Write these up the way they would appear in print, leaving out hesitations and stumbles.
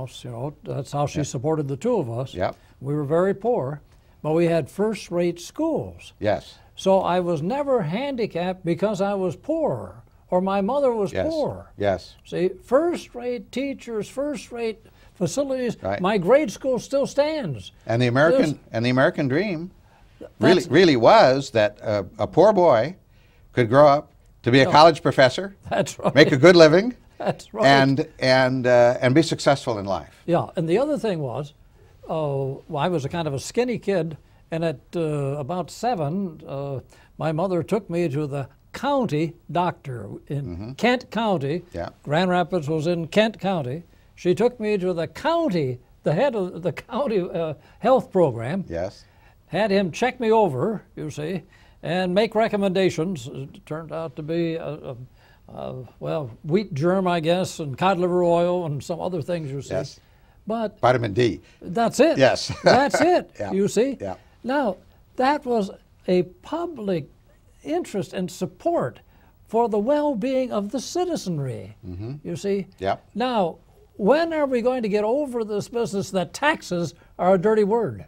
house. You know, that's how she supported the two of us. Yep. We were very poor, but we had first-rate schools. Yes. So I was never handicapped because I was poor or my mother was poor. Yes. See, first-rate teachers, first-rate facilities. Right. My grade school still stands. And the American dream really was that a poor boy could grow up to be a college professor. That's right. Make a good living. That's right. And be successful in life. Yeah, and the other thing was, I was a kind of a skinny kid, and at about 7, my mother took me to the county doctor in Kent County. Yeah. Grand Rapids was in Kent County. She took me to the county, the head of the county health program. Yes. Had him check me over, you see, and make recommendations. It turned out to be well, wheat germ, I guess, and cod liver oil and some other things, you see. Yes. But vitamin D. That's it. Yes. That's it, Yeah. you see. Yeah. Now, that was a public interest and support for the well-being of the citizenry, you see. Yep. Now, when are we going to get over this business that taxes are a dirty word?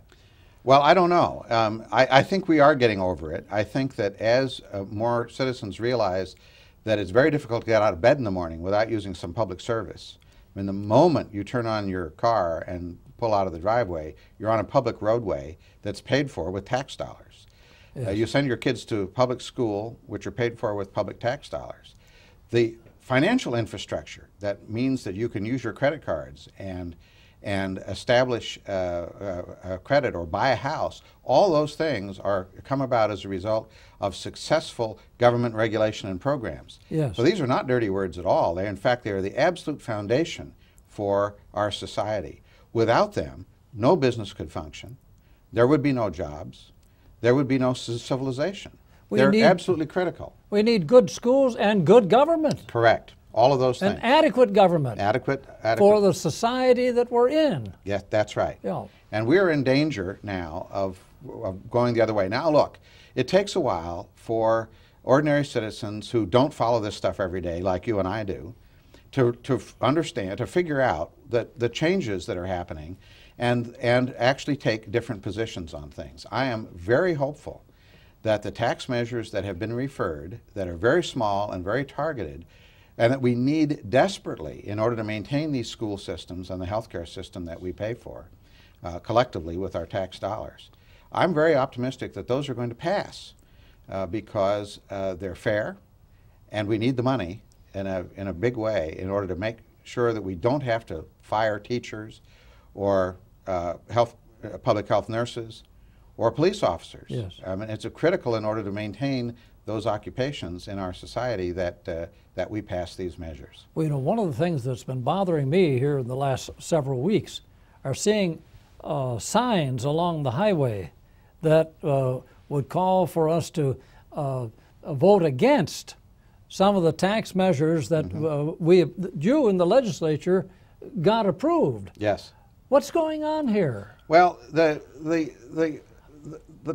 Well, I don't know. I think we are getting over it. I think that as more citizens realize that it's very difficult to get out of bed in the morning without using some public service. I mean, the moment you turn on your car and pull out of the driveway, you're on a public roadway that's paid for with tax dollars. Yes. You send your kids to public school, which are paid for with public tax dollars. The financial infrastructure, that means that you can use your credit cards and establish a credit or buy a house, all those things come about as a result of successful government regulation and programs. Yes. So these are not dirty words at all. In fact, they are the absolute foundation for our society. Without them, no business could function. There would be no jobs. There would be no civilization. They're absolutely critical. We need good schools and good government. Correct. All of those things. An adequate government. Adequate. For the society that we're in. Yes, that's right. Yeah. And we're in danger now of going the other way. Now look, it takes a while for ordinary citizens who don't follow this stuff every day, like you and I do, to understand, to figure out the changes that are happening and actually take different positions on things. I am very hopeful that the tax measures that have been referred, that are very small and very targeted, and that we need desperately in order to maintain these school systems and the healthcare system that we pay for collectively with our tax dollars. I'm very optimistic that those are going to pass because they're fair and we need the money in a big way in order to make sure that we don't have to fire teachers or public health nurses or police officers. Yes. I mean, it's critical in order to maintain those occupations in our society that we pass these measures. Well, you know, one of the things that's been bothering me here in the last several weeks are seeing signs along the highway that would call for us to vote against some of the tax measures that you in the legislature got approved. Yes. What's going on here? Well, the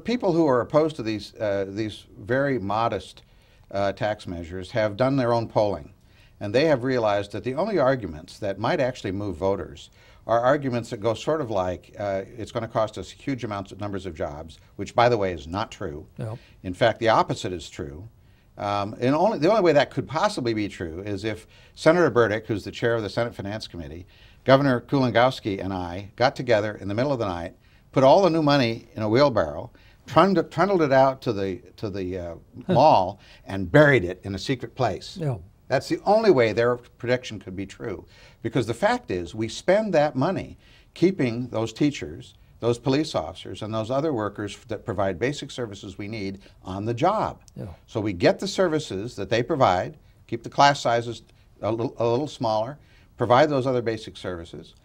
people who are opposed to these very modest tax measures have done their own polling, and they have realized that the only arguments that might actually move voters are arguments that go sort of like it's going to cost us huge numbers of jobs, which, by the way, is not true. Yep. In fact, the opposite is true. The only way that could possibly be true is if Senator Burdick, who's the chair of the Senate Finance Committee, Governor Kulongoski, and I got together in the middle of the night, put all the new money in a wheelbarrow, trundled it out to the mall, and buried it in a secret place. Yeah. That's the only way their prediction could be true. Because the fact is, we spend that money keeping those teachers, those police officers, and those other workers that provide basic services we need on the job. Yeah. So we get the services that they provide, keep the class sizes a little smaller, provide those other basic services,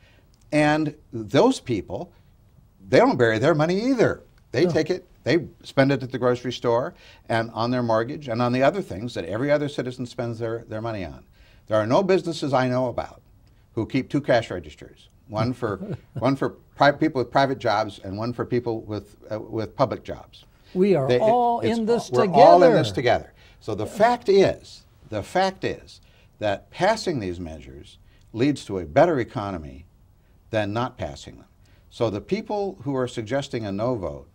and those people, they don't bury their money either. They take it, they spend it at the grocery store and on their mortgage and on the other things that every other citizen spends their money on. There are no businesses I know about who keep two cash registers, one for people with private jobs and one for people with public jobs. We are all in this together. We're all in this together. So the fact is that passing these measures leads to a better economy than not passing them. So the people who are suggesting a no vote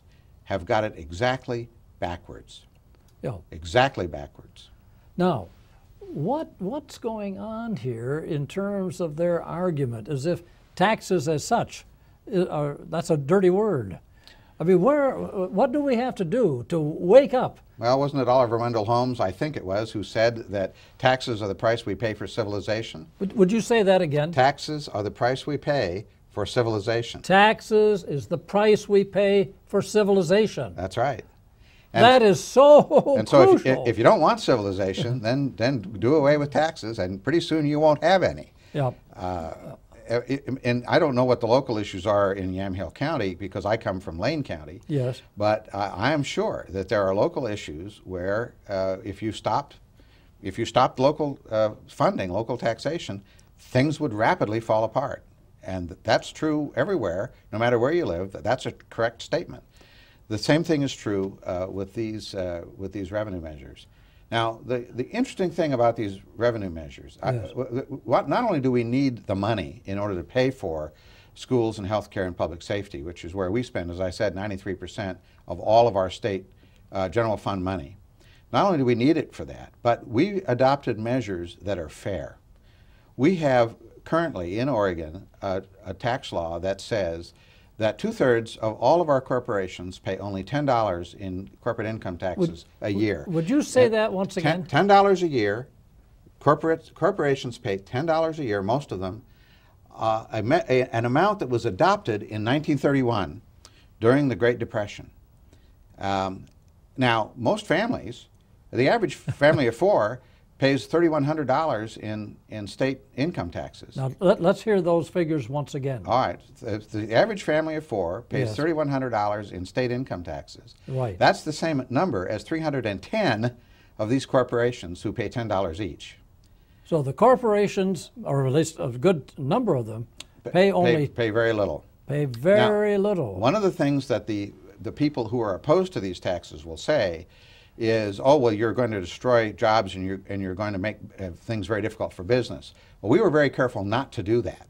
have got it exactly backwards. Yeah. Exactly backwards. Now, what's going on here in terms of their argument, as if taxes as such, that's a dirty word. I mean, what do we have to do to wake up? Well, wasn't it Oliver Wendell Holmes, I think it was, who said that taxes are the price we pay for civilization? Would you say that again? Taxes are the price we pay for civilization. Taxes is the price we pay for civilization. That's right. And that is so crucial. And so if you don't want civilization, then do away with taxes, and pretty soon you won't have any. Yeah. And I don't know what the local issues are in Yamhill County because I come from Lane County. Yes. But I am sure that there are local issues where if you stopped local funding, local taxation, things would rapidly fall apart. And that's true everywhere, no matter where you live. That's a correct statement. The same thing is true with these revenue measures. Now, the interesting thing about these revenue measures, yes. Not only do we need the money in order to pay for schools and health care and public safety, which is where we spend, as I said, 93% of all of our state general fund money. Not only do we need it for that, but we adopted measures that are fair. We have currently in Oregon a tax law that says that 2/3 of all of our corporations pay only $10 in corporate income taxes a year. Would you say that once again? $10 a year. Corporations pay $10 a year, most of them, an amount that was adopted in 1931 during the Great Depression. Now, most families, the average family of four, pays $3,100 in state income taxes. Now, let's hear those figures once again. All right. The average family of four pays yes. $3,100 in state income taxes. Right. That's the same number as 310 of these corporations who pay $10 each. So the corporations, or at least a good number of them, pay very little. Pay very now, little. One of the things that the people who are opposed to these taxes will say is, oh, well, you're going to destroy jobs and you're going to make things very difficult for business. Well, we were very careful not to do that.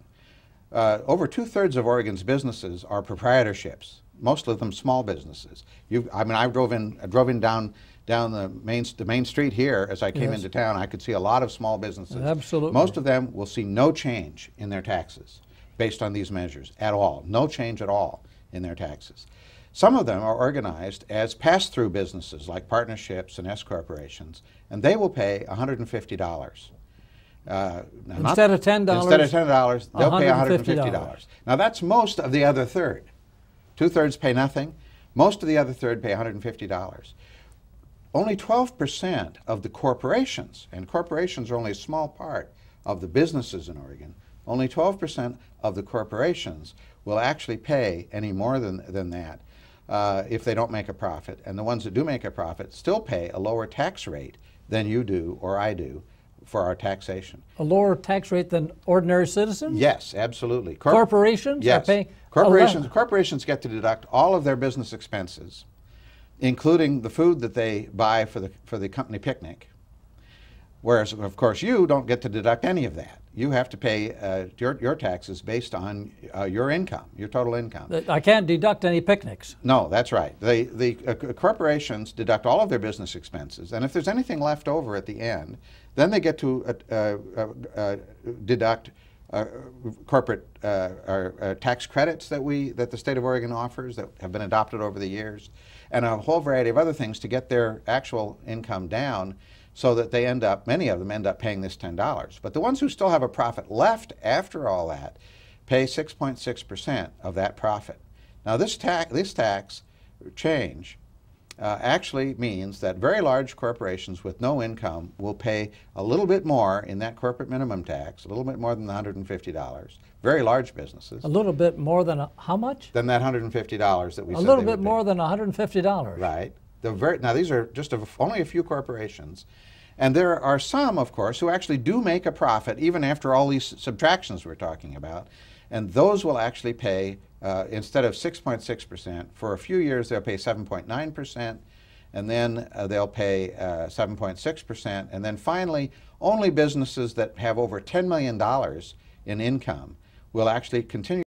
Over 2/3 of Oregon's businesses are proprietorships, most of them small businesses. I drove in down the main street here as I came yes. into town. I could see a lot of small businesses. Absolutely. Most of them will see no change in their taxes based on these measures at all. No change at all in their taxes. Some of them are organized as pass-through businesses like partnerships and S corporations, and they will pay $150. Instead of $10? Instead of $10, they'll pay $150. Now that's most of the other third. 2/3 pay nothing. Most of the other third pay $150. Only 12% of the corporations, and corporations are only a small part of the businesses in Oregon, only 12% of the corporations will actually pay any more than that. If they don't make a profit, and the ones that do make a profit still pay a lower tax rate than you do or I do for our taxation. A lower tax rate than ordinary citizens? Yes, absolutely. Corporations yes. are paying Corporations get to deduct all of their business expenses, including the food that they buy for the company picnic. Whereas, of course, you don't get to deduct any of that. You have to pay your taxes based on your income, your total income. I can't deduct any picnics. No, that's right. The corporations deduct all of their business expenses, and if there's anything left over at the end, then they get to deduct corporate tax credits that the state of Oregon offers that have been adopted over the years, and a whole variety of other things to get their actual income down, so that many of them end up paying this $10. But the ones who still have a profit left after all that pay 6.6% of that profit. Now this tax change actually means that very large corporations with no income will pay a little bit more in that corporate minimum tax, a little bit more than the $150. Very large businesses. A little bit more than how much? Than that $150 that we said. A little bit more than $150. Right. Now these are just only a few corporations, and there are some, of course, who actually do make a profit even after all these subtractions we're talking about, and those will actually pay, instead of 6.6%, for a few years they'll pay 7.9%, and then they'll pay 7.6%, and then finally only businesses that have over $10 million in income will actually continue